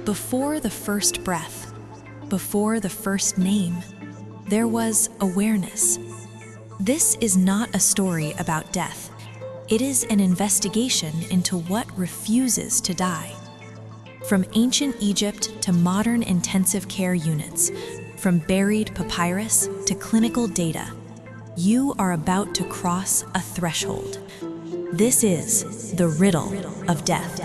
Before the first breath, before the first name, there was awareness. This is not a story about death. It is an investigation into what refuses to die. From ancient Egypt to modern intensive care units, from buried papyrus to clinical data, you are about to cross a threshold. This is the riddle of death.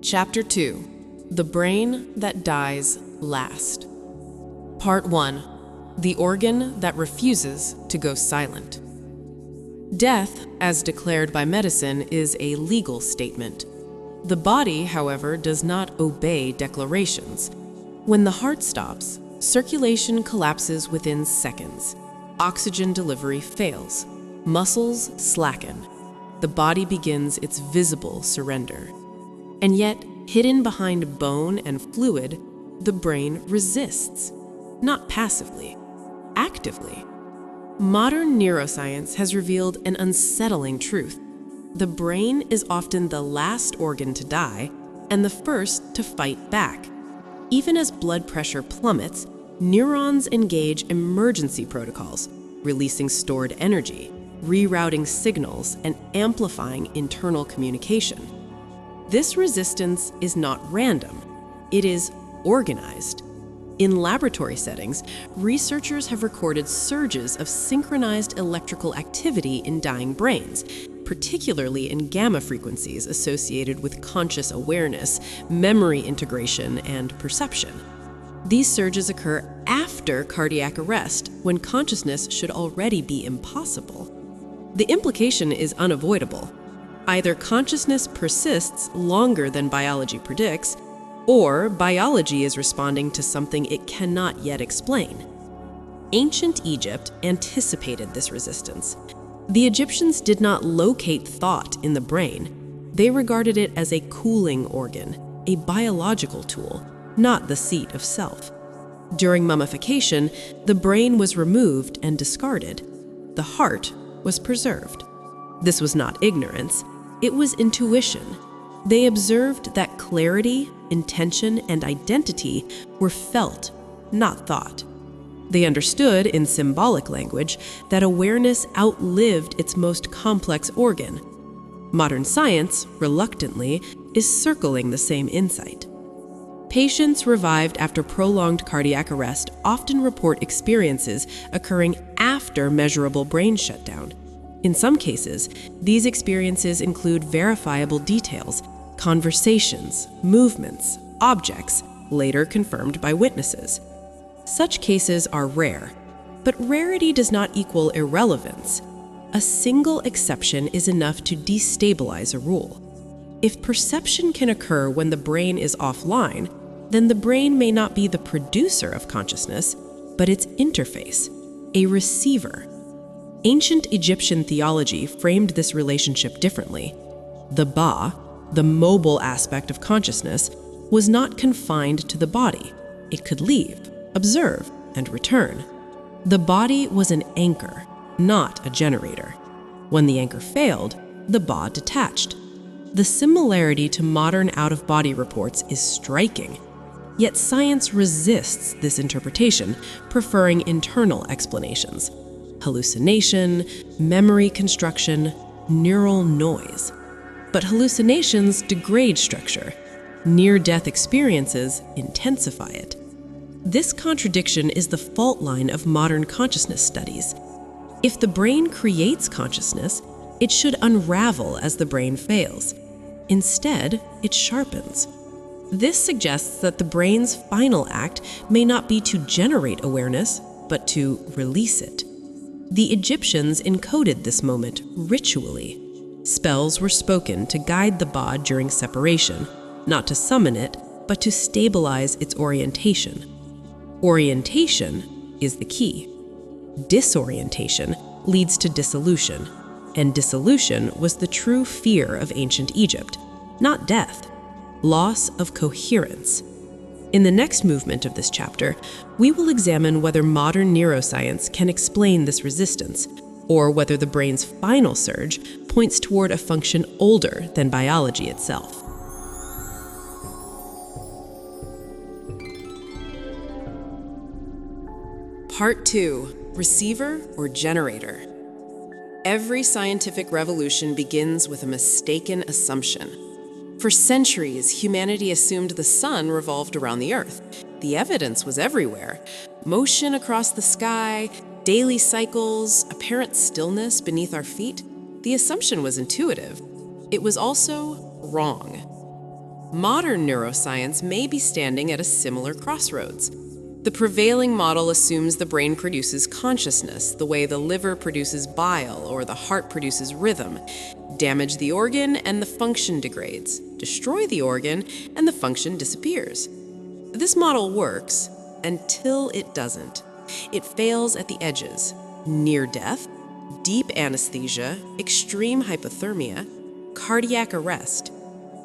Chapter 2: The Brain That Dies Last. Part 1: The Organ That Refuses to Go Silent. Death, as declared by medicine, is a legal statement. The body, however, does not obey declarations. When the heart stops, circulation collapses within seconds. Oxygen delivery fails. Muscles slacken. The body begins its visible surrender. And yet, hidden behind bone and fluid, the brain resists, not passively, actively. Modern neuroscience has revealed an unsettling truth. The brain is often the last organ to die and the first to fight back. Even as blood pressure plummets, neurons engage emergency protocols, releasing stored energy, rerouting signals, and amplifying internal communication. This resistance is not random. It is organized. In laboratory settings, researchers have recorded surges of synchronized electrical activity in dying brains, particularly in gamma frequencies associated with conscious awareness, memory integration, and perception. These surges occur after cardiac arrest, when consciousness should already be impossible. The implication is unavoidable. Either consciousness persists longer than biology predicts, or biology is responding to something it cannot yet explain. Ancient Egypt anticipated this resistance. The Egyptians did not locate thought in the brain. They regarded it as a cooling organ, a biological tool, not the seat of self. During mummification, the brain was removed and discarded. The heart was preserved. This was not ignorance. It was intuition. They observed that clarity, intention, and identity were felt, not thought. They understood, in symbolic language, that awareness outlived its most complex organ. Modern science, reluctantly, is circling the same insight. Patients revived after prolonged cardiac arrest often report experiences occurring after measurable brain shutdown. In some cases, these experiences include verifiable details, conversations, movements, objects, later confirmed by witnesses. Such cases are rare, but rarity does not equal irrelevance. A single exception is enough to destabilize a rule. If perception can occur when the brain is offline, then the brain may not be the producer of consciousness, but its interface, a receiver. Ancient Egyptian theology framed this relationship differently. The Ba, the mobile aspect of consciousness, was not confined to the body. It could leave, observe, and return. The body was an anchor, not a generator. When the anchor failed, the Ba detached. The similarity to modern out-of-body reports is striking. Yet science resists this interpretation, preferring internal explanations. Hallucination, memory construction, neural noise. But hallucinations degrade structure. Near-death experiences intensify it. This contradiction is the fault line of modern consciousness studies. If the brain creates consciousness, it should unravel as the brain fails. Instead, it sharpens. This suggests that the brain's final act may not be to generate awareness, but to release it. The Egyptians encoded this moment ritually. Spells were spoken to guide the Ba during separation, not to summon it, but to stabilize its orientation. Orientation is the key. Disorientation leads to dissolution. and dissolution was the true fear of ancient Egypt, not death, loss of coherence. In the next movement of this chapter, we will examine whether modern neuroscience can explain this resistance, or whether the brain's final surge points toward a function older than biology itself. Part 2. Receiver or generator. Every scientific revolution begins with a mistaken assumption. For centuries, humanity assumed the sun revolved around the Earth. The evidence was everywhere. Motion across the sky, daily cycles, apparent stillness beneath our feet. The assumption was intuitive. It was also wrong. Modern neuroscience may be standing at a similar crossroads. The prevailing model assumes the brain produces consciousness, the way the liver produces bile or the heart produces rhythm. Damage the organ and the function degrades. Destroy the organ and the function disappears. This model works until it doesn't. It fails at the edges: near death, deep anesthesia, extreme hypothermia, cardiac arrest.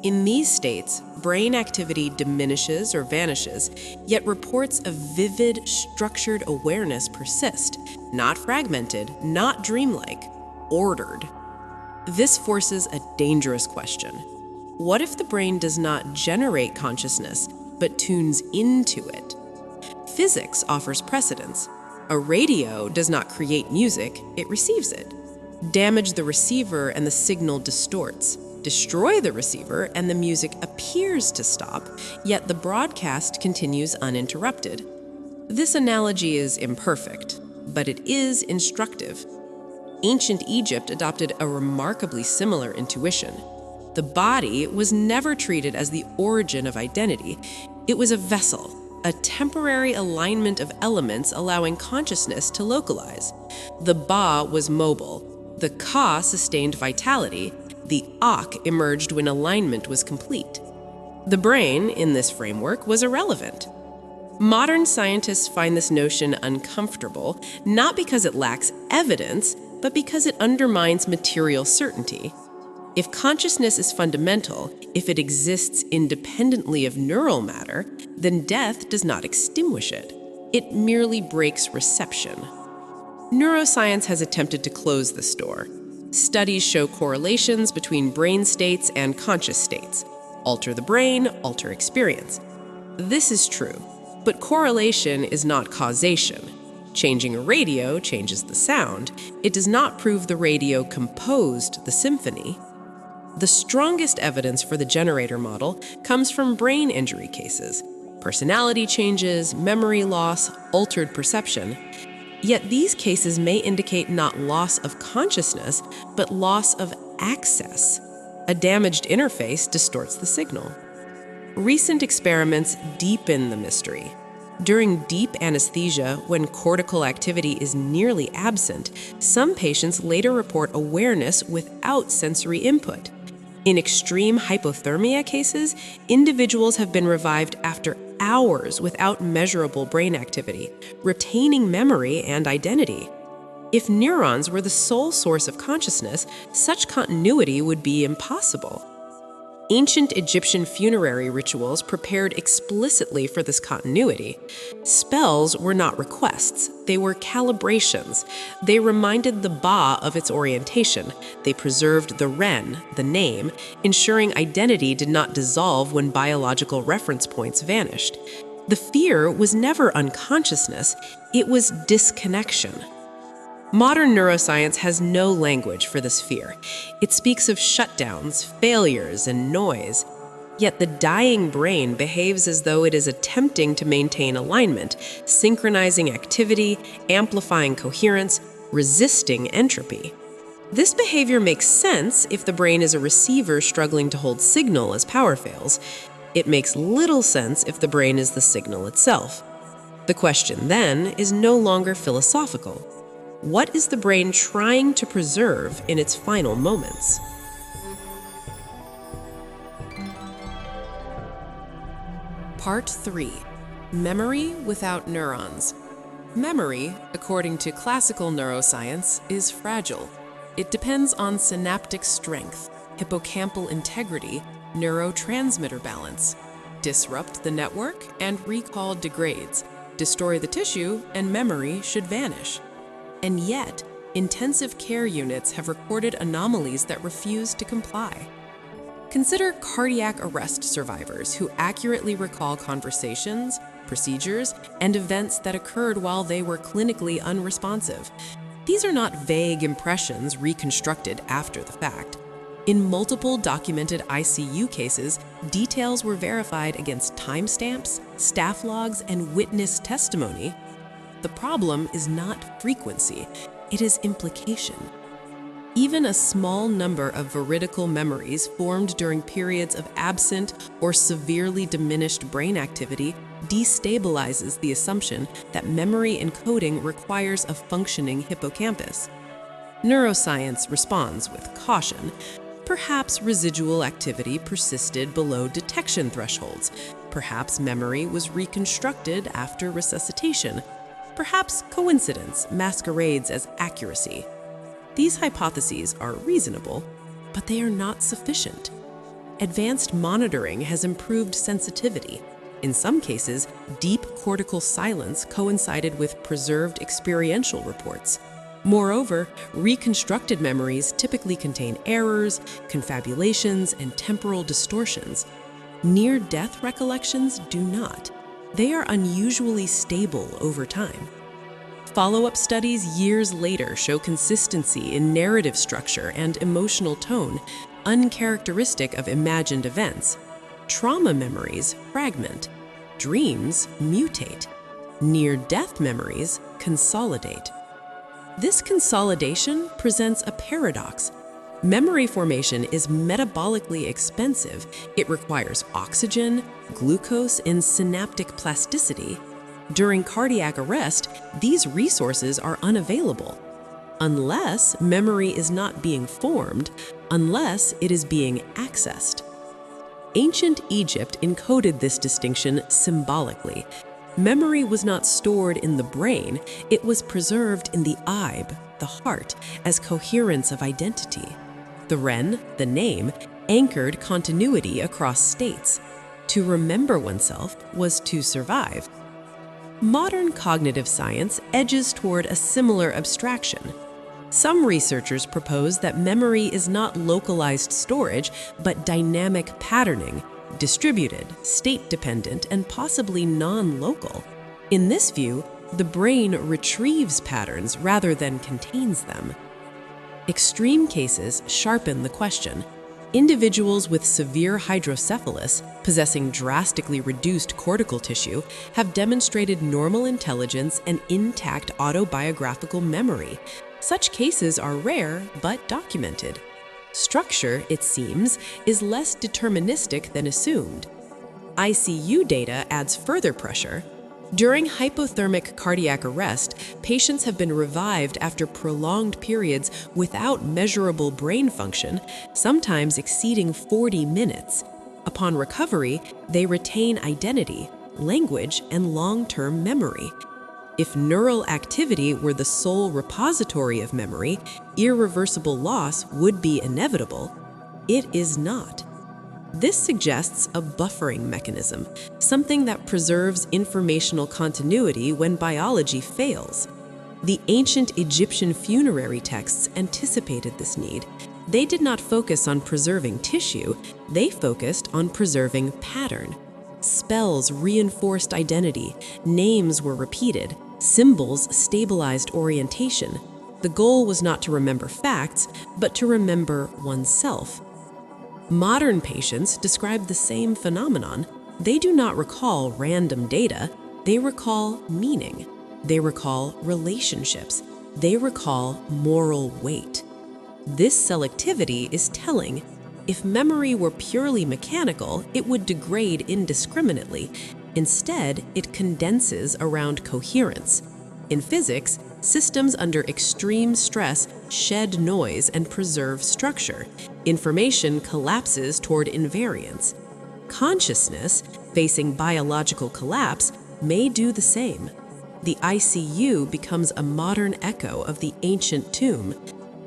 In these states, brain activity diminishes or vanishes, yet reports of vivid, structured awareness persist, not fragmented, not dreamlike, ordered. This forces a dangerous question. What if the brain does not generate consciousness, but tunes into it? Physics offers precedence. A radio does not create music, it receives it. Damage the receiver and the signal distorts. Destroy the receiver and the music appears to stop, yet the broadcast continues uninterrupted. This analogy is imperfect, but it is instructive. Ancient Egypt adopted a remarkably similar intuition. The body was never treated as the origin of identity. It was a vessel, a temporary alignment of elements allowing consciousness to localize. The Ba was mobile. The Ka sustained vitality. The Ak emerged when alignment was complete. The brain, in this framework, was irrelevant. Modern scientists find this notion uncomfortable, not because it lacks evidence, but because it undermines material certainty. If consciousness is fundamental, if it exists independently of neural matter, then death does not extinguish it. It merely breaks reception. Neuroscience has attempted to close this door. Studies show correlations between brain states and conscious states. Alter the brain, alter experience. This is true, but correlation is not causation. Changing a radio changes the sound. It does not prove the radio composed the symphony. The strongest evidence for the generator model comes from brain injury cases: personality changes, memory loss, altered perception. Yet these cases may indicate not loss of consciousness, but loss of access. A damaged interface distorts the signal. Recent experiments deepen the mystery. During deep anesthesia, when cortical activity is nearly absent, some patients later report awareness without sensory input. In extreme hypothermia cases, individuals have been revived after hours without measurable brain activity, retaining memory and identity. If neurons were the sole source of consciousness, such continuity would be impossible. Ancient Egyptian funerary rituals prepared explicitly for this continuity. Spells were not requests, they were calibrations. They reminded the Ba of its orientation. They preserved the Ren, the name, ensuring identity did not dissolve when biological reference points vanished. The fear was never unconsciousness, it was disconnection. Modern neuroscience has no language for this fear. It speaks of shutdowns, failures, and noise. Yet the dying brain behaves as though it is attempting to maintain alignment, synchronizing activity, amplifying coherence, resisting entropy. This behavior makes sense if the brain is a receiver struggling to hold signal as power fails. It makes little sense if the brain is the signal itself. The question then is no longer philosophical. What is the brain trying to preserve in its final moments? Part 3. Memory without neurons. Memory, according to classical neuroscience, is fragile. It depends on synaptic strength, hippocampal integrity, neurotransmitter balance. Disrupt the network and recall degrades. Destroy the tissue and memory should vanish. And yet, intensive care units have recorded anomalies that refuse to comply. Consider cardiac arrest survivors who accurately recall conversations, procedures, and events that occurred while they were clinically unresponsive. These are not vague impressions reconstructed after the fact. In multiple documented ICU cases, details were verified against timestamps, staff logs, and witness testimony. The problem is not frequency, it is implication. Even a small number of veridical memories formed during periods of absent or severely diminished brain activity destabilizes the assumption that memory encoding requires a functioning hippocampus. Neuroscience responds with caution. Perhaps residual activity persisted below detection thresholds. Perhaps memory was reconstructed after resuscitation. Perhaps coincidence masquerades as accuracy. These hypotheses are reasonable, but they are not sufficient. Advanced monitoring has improved sensitivity. In some cases, deep cortical silence coincided with preserved experiential reports. Moreover, reconstructed memories typically contain errors, confabulations, and temporal distortions. Near-death recollections do not. They are unusually stable over time. Follow-up studies years later show consistency in narrative structure and emotional tone, uncharacteristic of imagined events. Trauma memories fragment. Dreams mutate. Near-death memories consolidate. This consolidation presents a paradox. Memory formation is metabolically expensive. It requires oxygen, glucose, and synaptic plasticity. During cardiac arrest, these resources are unavailable. Unless memory is not being formed, unless it is being accessed. Ancient Egypt encoded this distinction symbolically. Memory was not stored in the brain, it was preserved in the Ibe, the heart, as coherence of identity. The Ren, the name, anchored continuity across states. To remember oneself was to survive. Modern cognitive science edges toward a similar abstraction. Some researchers propose that memory is not localized storage, but dynamic patterning, distributed, state-dependent, and possibly non-local. In this view, the brain retrieves patterns rather than contains them. Extreme cases sharpen the question. Individuals with severe hydrocephalus, possessing drastically reduced cortical tissue, have demonstrated normal intelligence and intact autobiographical memory. Such cases are rare but documented. Structure, it seems, is less deterministic than assumed. ICU data adds further pressure. During hypothermic cardiac arrest, patients have been revived after prolonged periods without measurable brain function, sometimes exceeding 40 minutes. Upon recovery, they retain identity, language, and long-term memory. If neural activity were the sole repository of memory, irreversible loss would be inevitable. It is not. This suggests a buffering mechanism, something that preserves informational continuity when biology fails. The ancient Egyptian funerary texts anticipated this need. They did not focus on preserving tissue, they focused on preserving pattern. Spells reinforced identity, names were repeated, symbols stabilized orientation. The goal was not to remember facts, but to remember oneself. Modern patients describe the same phenomenon. They do not recall random data, they recall meaning. They recall relationships. They recall moral weight. This selectivity is telling. If memory were purely mechanical, it would degrade indiscriminately. Instead, it condenses around coherence. In physics, systems under extreme stress shed noise and preserve structure. Information collapses toward invariance. Consciousness, facing biological collapse, may do the same. The ICU becomes a modern echo of the ancient tomb.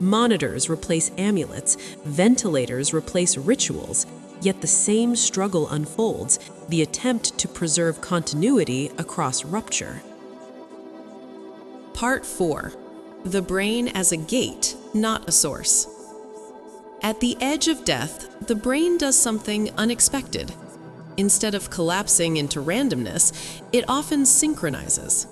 Monitors replace amulets, ventilators replace rituals, yet the same struggle unfolds, the attempt to preserve continuity across rupture. Part 4. The brain as a gate, not a source. At the edge of death, the brain does something unexpected. Instead of collapsing into randomness, it often synchronizes.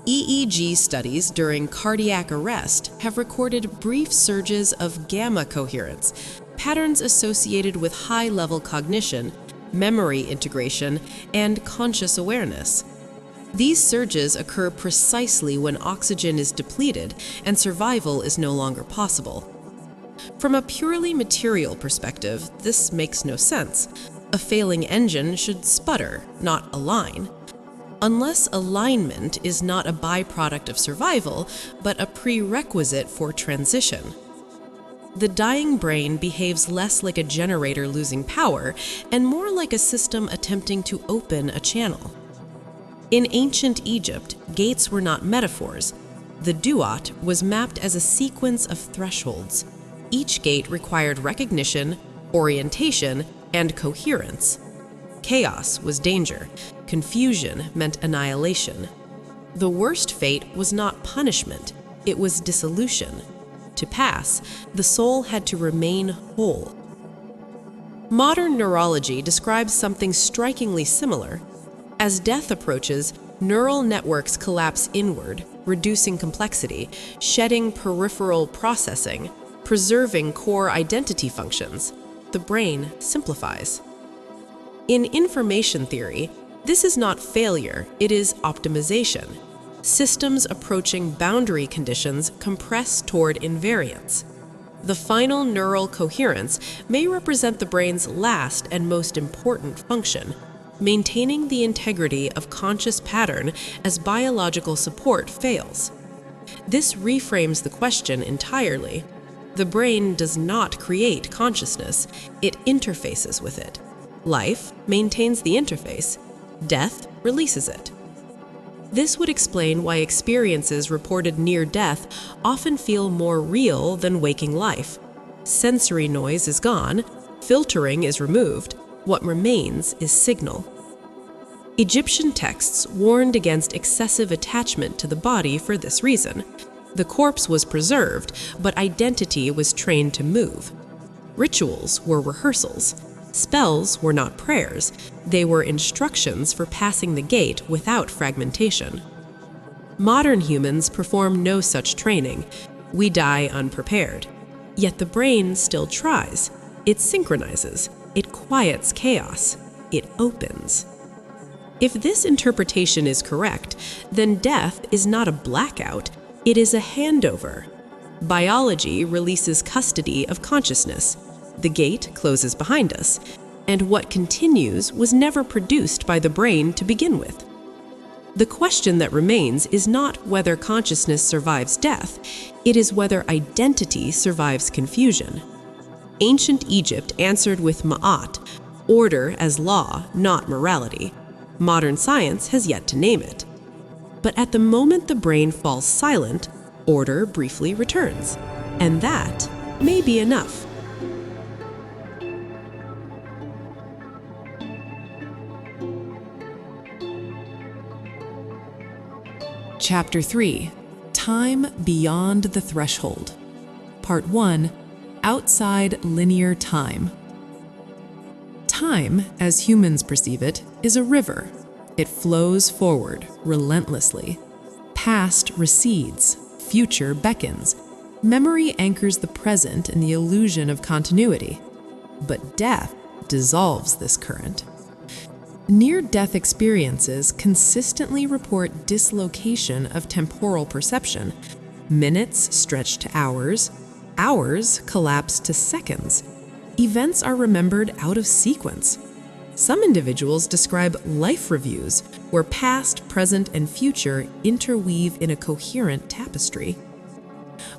EEG studies during cardiac arrest have recorded brief surges of gamma coherence, patterns associated with high-level cognition, memory integration, and conscious awareness. These surges occur precisely when oxygen is depleted and survival is no longer possible. From a purely material perspective, this makes no sense. A failing engine should sputter, not align. Unless alignment is not a byproduct of survival, but a prerequisite for transition. The dying brain behaves less like a generator losing power and more like a system attempting to open a channel. In ancient Egypt, gates were not metaphors. The duat was mapped as a sequence of thresholds. Each gate required recognition, orientation, and coherence. Chaos was danger. Confusion meant annihilation. The worst fate was not punishment, it was dissolution. To pass, the soul had to remain whole. Modern neurology describes something strikingly similar. As death approaches, neural networks collapse inward, reducing complexity, shedding peripheral processing, preserving core identity functions. The brain simplifies. In information theory, this is not failure, it is optimization. Systems approaching boundary conditions compress toward invariance. The final neural coherence may represent the brain's last and most important function, maintaining the integrity of conscious pattern as biological support fails. This reframes the question entirely. The brain does not create consciousness, it interfaces with it. Life maintains the interface, death releases it. This would explain why experiences reported near death often feel more real than waking life. Sensory noise is gone, filtering is removed, what remains is signal. Egyptian texts warned against excessive attachment to the body for this reason. The corpse was preserved, but identity was trained to move. Rituals were rehearsals. Spells were not prayers. They were instructions for passing the gate without fragmentation. Modern humans perform no such training. We die unprepared. Yet the brain still tries. It synchronizes. It quiets chaos. It opens. If this interpretation is correct, then death is not a blackout, it is a handover. Biology releases custody of consciousness. The gate closes behind us, and what continues was never produced by the brain to begin with. The question that remains is not whether consciousness survives death, it is whether identity survives confusion. Ancient Egypt answered with ma'at, order as law, not morality. Modern science has yet to name it. But at the moment the brain falls silent, order briefly returns. And that may be enough. Chapter 3. Time Beyond the Threshold. Part 1. Outside Linear Time. Time, as humans perceive it, is a river. It flows forward, relentlessly. Past recedes, future beckons. Memory anchors the present in the illusion of continuity. But death dissolves this current. Near-death experiences consistently report dislocation of temporal perception. Minutes stretch to hours, hours collapse to seconds. Events are remembered out of sequence. Some individuals describe life reviews, where past, present, and future interweave in a coherent tapestry.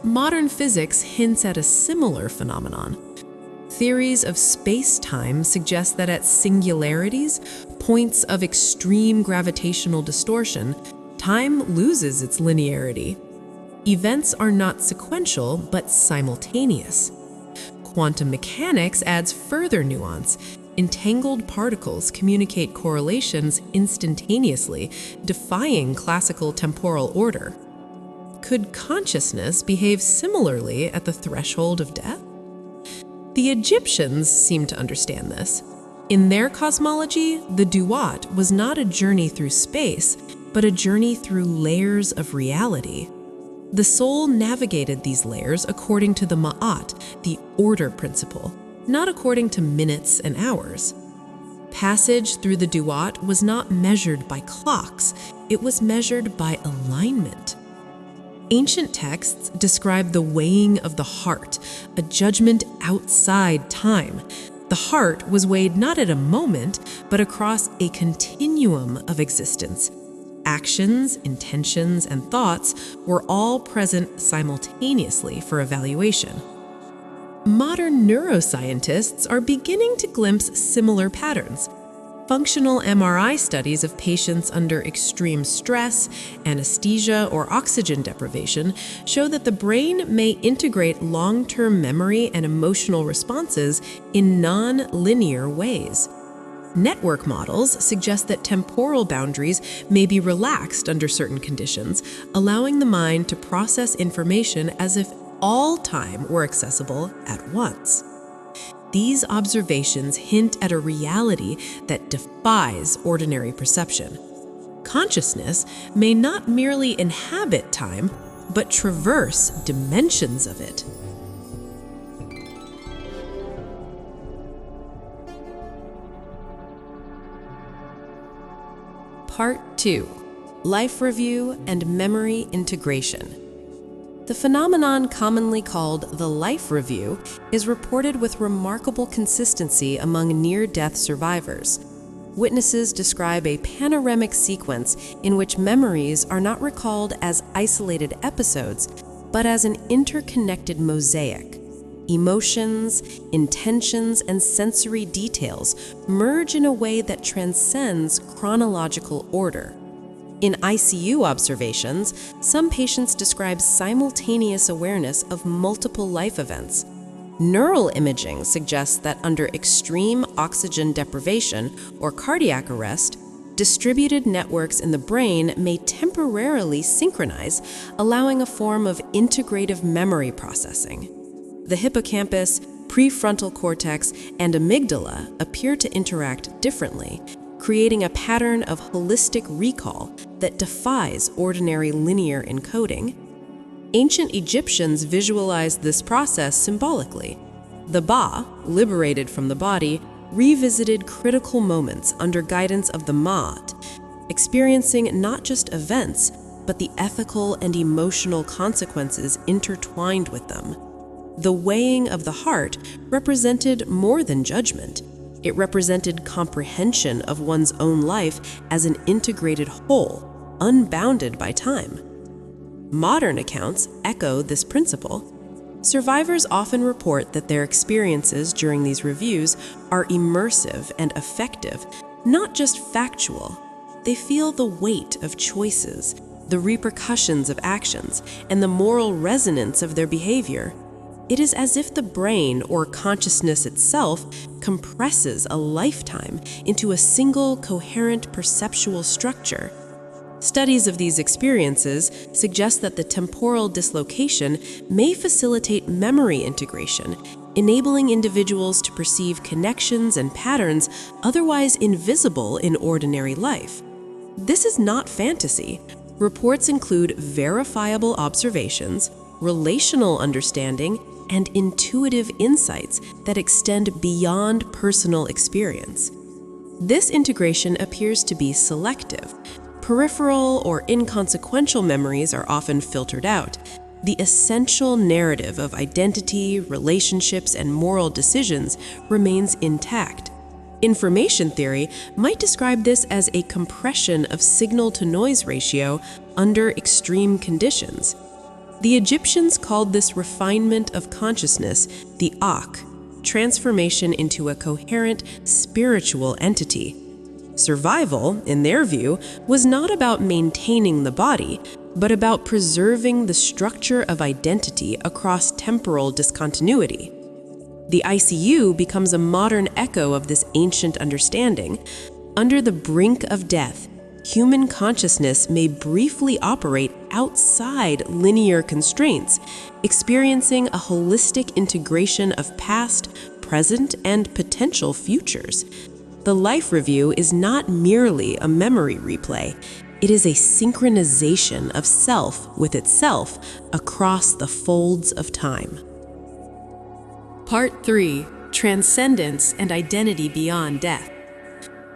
Modern physics hints at a similar phenomenon. Theories of spacetime suggest that at singularities, points of extreme gravitational distortion, time loses its linearity. Events are not sequential, but simultaneous. Quantum mechanics adds further nuance. Entangled particles communicate correlations instantaneously, defying classical temporal order. Could consciousness behave similarly at the threshold of death? The Egyptians seem to understand this. In their cosmology, the duat was not a journey through space, but a journey through layers of reality. The soul navigated these layers according to the ma'at, the order principle, not according to minutes and hours. Passage through the duat was not measured by clocks, it was measured by alignment. Ancient texts describe the weighing of the heart, a judgment outside time. The heart was weighed not at a moment, but across a continuum of existence. Actions, intentions, and thoughts were all present simultaneously for evaluation. Modern neuroscientists are beginning to glimpse similar patterns. Functional MRI studies of patients under extreme stress, anesthesia, or oxygen deprivation show that the brain may integrate long-term memory and emotional responses in non-linear ways. Network models suggest that temporal boundaries may be relaxed under certain conditions, allowing the mind to process information as if all time were accessible at once. These observations hint at a reality that defies ordinary perception. Consciousness may not merely inhabit time, but traverse dimensions of it. Part 2. Life Review and Memory Integration. The phenomenon commonly called the life review is reported with remarkable consistency among near-death survivors. Witnesses describe a panoramic sequence in which memories are not recalled as isolated episodes, but as an interconnected mosaic. Emotions, intentions, and sensory details merge in a way that transcends chronological order. In ICU observations, some patients describe simultaneous awareness of multiple life events. Neural imaging suggests that under extreme oxygen deprivation or cardiac arrest, distributed networks in the brain may temporarily synchronize, allowing a form of integrative memory processing. The hippocampus, prefrontal cortex, and amygdala appear to interact differently, creating a pattern of holistic recall that defies ordinary linear encoding. Ancient Egyptians visualized this process symbolically. The Ba, liberated from the body, revisited critical moments under guidance of the Ma'at, experiencing not just events, but the ethical and emotional consequences intertwined with them. The weighing of the heart represented more than judgment. It represented comprehension of one's own life as an integrated whole, unbounded by time. Modern accounts echo this principle. Survivors often report that their experiences during these reviews are immersive and effective, not just factual. They feel the weight of choices, the repercussions of actions, and the moral resonance of their behavior. It is as if the brain, or consciousness itself, compresses a lifetime into a single coherent perceptual structure. Studies of these experiences suggest that the temporal dislocation may facilitate memory integration, enabling individuals to perceive connections and patterns otherwise invisible in ordinary life. This is not fantasy. Reports include verifiable observations, relational understanding, and intuitive insights that extend beyond personal experience. This integration appears to be selective. Peripheral or inconsequential memories are often filtered out. The essential narrative of identity, relationships, and moral decisions remains intact. Information theory might describe this as a compression of signal-to-noise ratio under extreme conditions. The Egyptians called this refinement of consciousness the Akh, transformation into a coherent spiritual entity. Survival, in their view, was not about maintaining the body, but about preserving the structure of identity across temporal discontinuity. The ICU becomes a modern echo of this ancient understanding. Under the brink of death, human consciousness may briefly operate outside linear constraints, experiencing a holistic integration of past, present, and potential futures. The life review is not merely a memory replay. It is a synchronization of self with itself across the folds of time. Part 3. Transcendence and Identity Beyond Death.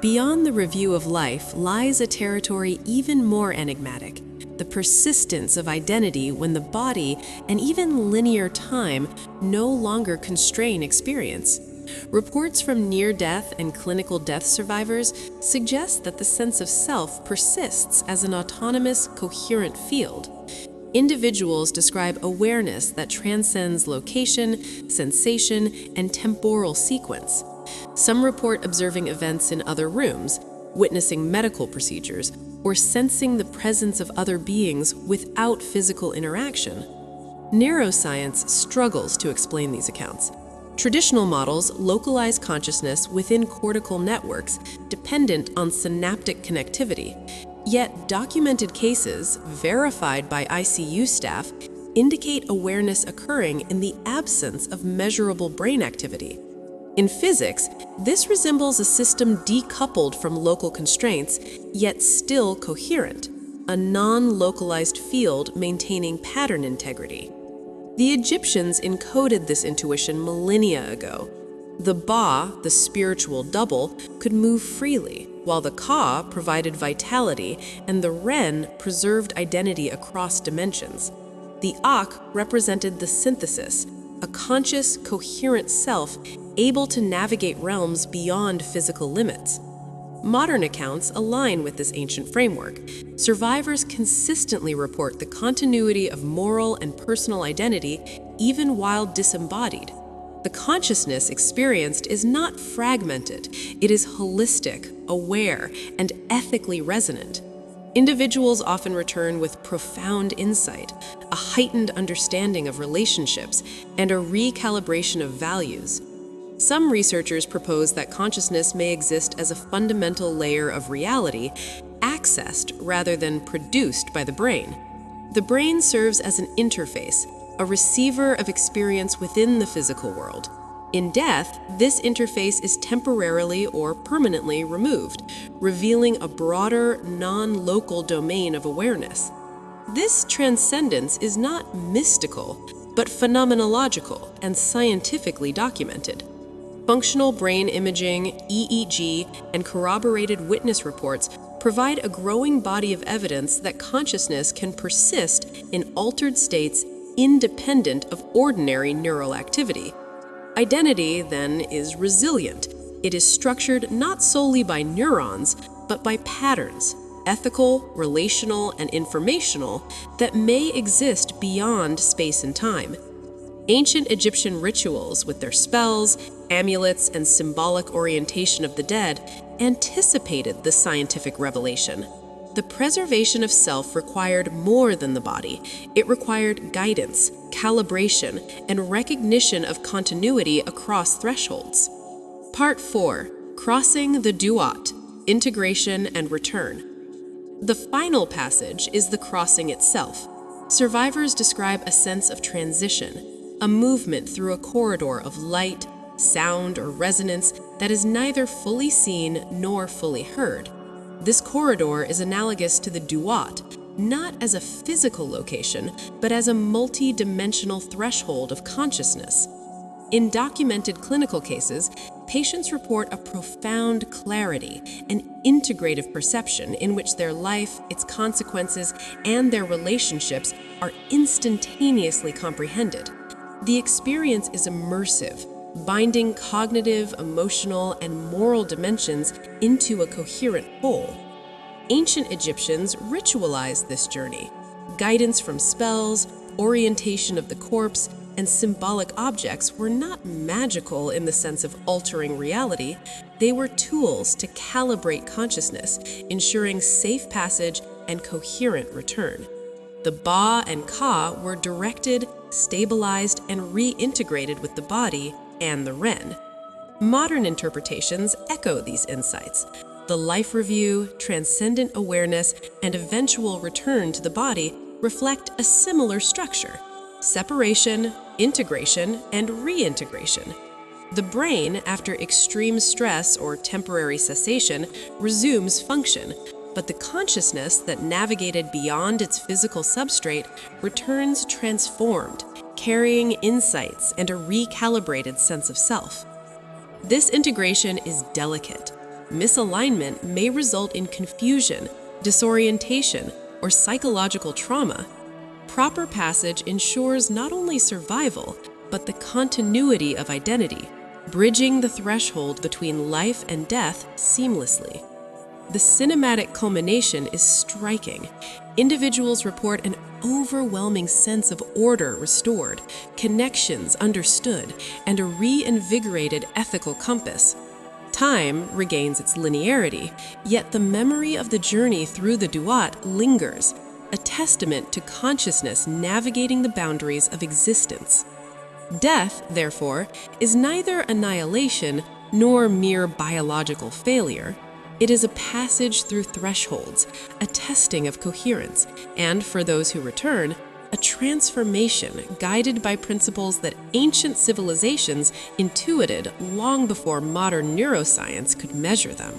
Beyond the review of life lies a territory even more enigmatic, the persistence of identity when the body and even linear time no longer constrain experience. Reports from near-death and clinical death survivors suggest that the sense of self persists as an autonomous, coherent field. Individuals describe awareness that transcends location, sensation, and temporal sequence. Some report observing events in other rooms, witnessing medical procedures, or sensing the presence of other beings without physical interaction. Neuroscience struggles to explain these accounts. Traditional models localize consciousness within cortical networks dependent on synaptic connectivity. Yet documented cases, verified by ICU staff, indicate awareness occurring in the absence of measurable brain activity. In physics, this resembles a system decoupled from local constraints, yet still coherent, a non-localized field maintaining pattern integrity. The Egyptians encoded this intuition millennia ago. The Ba, the spiritual double, could move freely, while the Ka provided vitality and the Ren preserved identity across dimensions. The Ak represented the synthesis, a conscious, coherent self able to navigate realms beyond physical limits. Modern accounts align with this ancient framework. Survivors consistently report the continuity of moral and personal identity even while disembodied. The consciousness experienced is not fragmented, it is holistic, aware, and ethically resonant. Individuals often return with profound insight, a heightened understanding of relationships, and a recalibration of values. Some researchers propose that consciousness may exist as a fundamental layer of reality, accessed rather than produced by the brain. The brain serves as an interface, a receiver of experience within the physical world. In death, this interface is temporarily or permanently removed, revealing a broader, non-local domain of awareness. This transcendence is not mystical, but phenomenological and scientifically documented. Functional brain imaging, EEG, and corroborated witness reports provide a growing body of evidence that consciousness can persist in altered states independent of ordinary neural activity. Identity, then, is resilient. It is structured not solely by neurons, but by patterns, ethical, relational, and informational, that may exist beyond space and time. Ancient Egyptian rituals, with their spells, amulets, and symbolic orientation of the dead, anticipated the scientific revelation. The preservation of self required more than the body. It required guidance, calibration, and recognition of continuity across thresholds. Part 4. Crossing the duat, integration and return. The final passage is the crossing itself. Survivors describe a sense of transition, a movement through a corridor of light, sound, or resonance that is neither fully seen nor fully heard. This corridor is analogous to the duat, not as a physical location, but as a multi-dimensional threshold of consciousness. In documented clinical cases, patients report a profound clarity, an integrative perception in which their life, its consequences, and their relationships are instantaneously comprehended. The experience is immersive, binding cognitive, emotional, and moral dimensions into a coherent whole. Ancient Egyptians ritualized this journey. Guidance from spells, orientation of the corpse, and symbolic objects were not magical in the sense of altering reality. They were tools to calibrate consciousness, ensuring safe passage and coherent return. The ba and ka were directed, stabilized, and reintegrated with the body and the ren. Modern interpretations echo these insights. The life review, transcendent awareness, and eventual return to the body reflect a similar structure: separation, integration, and reintegration. The brain, after extreme stress or temporary cessation, resumes function, but the consciousness that navigated beyond its physical substrate returns transformed, carrying insights and a recalibrated sense of self. This integration is delicate. Misalignment may result in confusion, disorientation, or psychological trauma. Proper passage ensures not only survival, but the continuity of identity, bridging the threshold between life and death seamlessly. The cinematic culmination is striking. Individuals report an overwhelming sense of order restored, connections understood, and a reinvigorated ethical compass. Time regains its linearity, yet the memory of the journey through the duat lingers, a testament to consciousness navigating the boundaries of existence. Death, therefore, is neither annihilation nor mere biological failure. It is a passage through thresholds, a testing of coherence, and for those who return, a transformation guided by principles that ancient civilizations intuited long before modern neuroscience could measure them.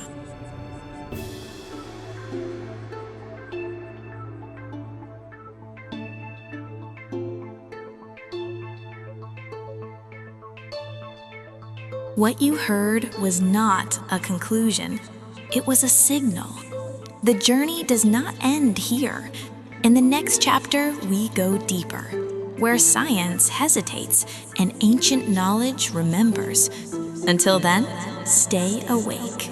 What you heard was not a conclusion. It was a signal. The journey does not end here. In the next chapter, we go deeper, where science hesitates and ancient knowledge remembers. Until then, stay awake.